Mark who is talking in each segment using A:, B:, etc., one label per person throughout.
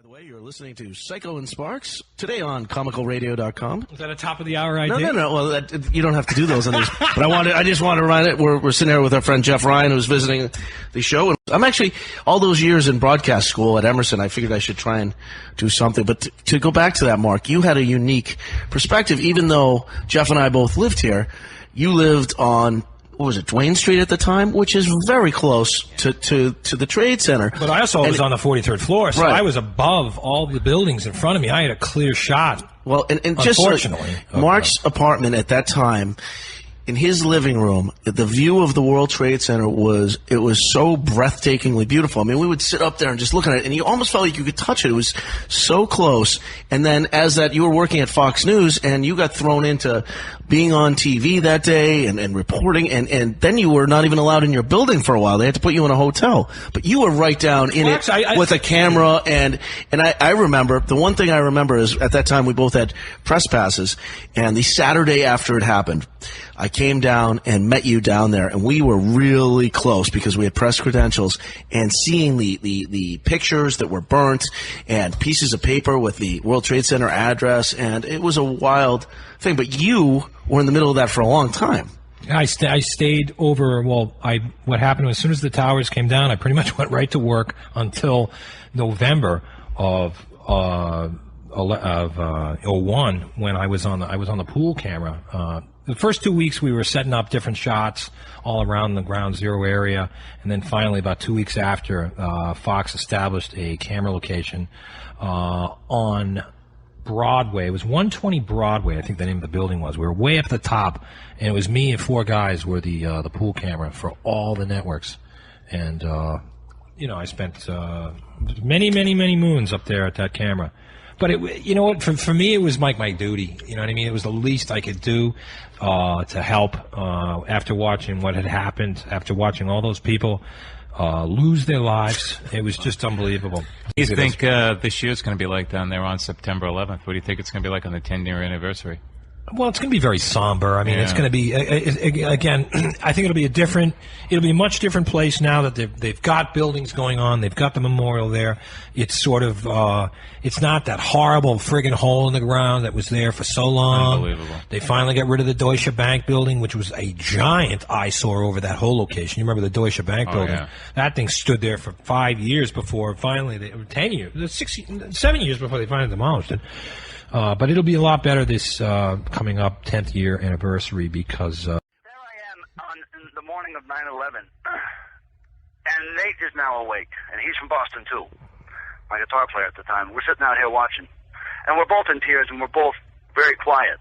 A: the way, you're listening to Psycho and Sparks today on comicalradio.com.
B: Is that a top of the hour idea?
A: No. Well, you don't have to do those on this. But I just want to remind it. We're sitting here with our friend Jeff Ryan, who's visiting the show. And I'm actually, all those years in broadcast school at Emerson, I figured I should try and do something. But to go back to that, Mark, you had a unique perspective. Even though Jeff and I both lived here, you lived on, what was it, Duane Street at the time, which is very close to the Trade Center.
B: But I also was on the 43rd floor, so
A: right.
B: I was above all the buildings in front of me. I had a clear shot.
A: Well, and just
B: unfortunately,
A: Mark's apartment at that time, in his living room, the view of the World Trade Center was so breathtakingly beautiful. I mean, we would sit up there and just look at it, and you almost felt like you could touch it. It was so close. And then as that, you were working at Fox News, and you got thrown into being on TV that day and reporting, and then you were not even allowed in your building for a while. They had to put you in a hotel. But you were right down in it with a camera, and I remember, the one thing I remember is at that time we both had press passes, and the Saturday after it happened, I came down and met you down there, and we were really close because we had press credentials, and seeing the pictures that were burnt and pieces of paper with the World Trade Center address, and it was a wild thing. But you were in the middle of that for a long time.
B: I stayed over. Well, what happened was, as soon as the towers came down, I pretty much went right to work until November of 01, when I was on the pool camera. The first 2 weeks we were setting up different shots all around the Ground Zero area, and then finally about 2 weeks after, Fox established a camera location on Broadway. It was 120 Broadway, I think the name of the building was. We were way up the top, and it was me and four guys were the pool camera for all the networks. And I spent many moons up there at that camera. But you know what? For me, it was like my duty. You know what I mean? It was the least I could do to help after watching what had happened, after watching all those people lose their lives. It was just unbelievable.
C: What do you think this year's going to be like down there on September 11th? What do you think it's going to be like on the 10-year anniversary?
B: Well, it's going to be very somber. I mean, It's going to be, again, I think it'll be a much different place now that they've got buildings going on. They've got the memorial there. It's sort of, it's not that horrible friggin' hole in the ground that was there for so long.
C: Unbelievable.
B: They finally got rid of the Deutsche Bank building, which was a giant eyesore over that whole location. You remember the Deutsche Bank building?
C: Yeah.
B: That thing stood there for 5 years before finally, 10 years, 7 years before they finally demolished it. But it'll be a lot better this coming up 10th year anniversary because...
D: There I am in the morning of 9/11, and Nate is now awake, and he's from Boston too, my guitar player at the time. We're sitting out here watching, and we're both in tears, and we're both very quiet,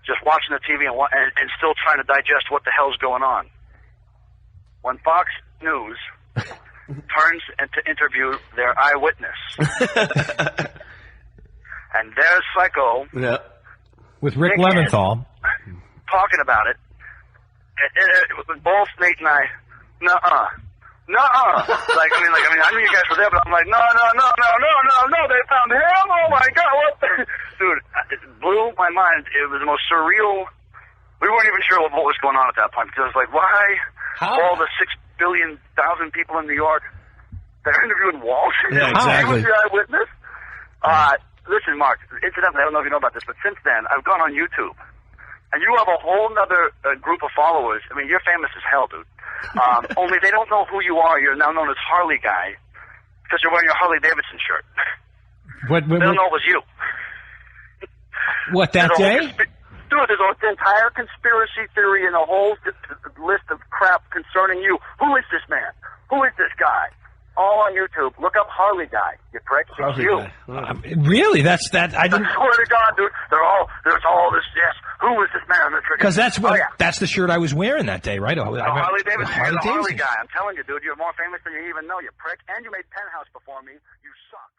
D: just watching the TV and still trying to digest what the hell's going on. When Fox News turns to interview their eyewitness... And there's Psycho.
B: Yeah. With Rick Leventhal.
D: Talking about it. Both Nate and I, nuh-uh. Like, I knew you guys were there, but I'm like, no, they found him? Oh, my God, what the... Dude, it blew my mind. It was the most surreal... We weren't even sure what was going on at that point, because it was like, why?
B: How?
D: All the 6 billion thousand people in New York, they're interviewing Walsh?
A: Yeah, exactly.
D: He was the eyewitness? Listen, Mark, incidentally, I don't know if you know about this, but since then, I've gone on YouTube, and you have a whole other group of followers. I mean, you're famous as hell, dude. Only they don't know who you are. You're now known as Harley Guy, because you're wearing your Harley Davidson shirt.
B: What,
D: they don't know it was you.
B: What, that day?
D: Dude, there's an entire conspiracy theory and a whole list of crap concerning you. Who is this man? Who is this guy? All on YouTube. Look up Harley Guy, you prick. It's you.
B: Really? That's that? I didn't.
D: I swear to God, dude. There's all this. Yes. Who is this man?
B: Because that's the shirt I was wearing that day, right?
D: Harley Davidson. You're the Harley Guy. I'm telling you, dude. You're more famous than you even know, you prick. And you made Penthouse before me. You suck.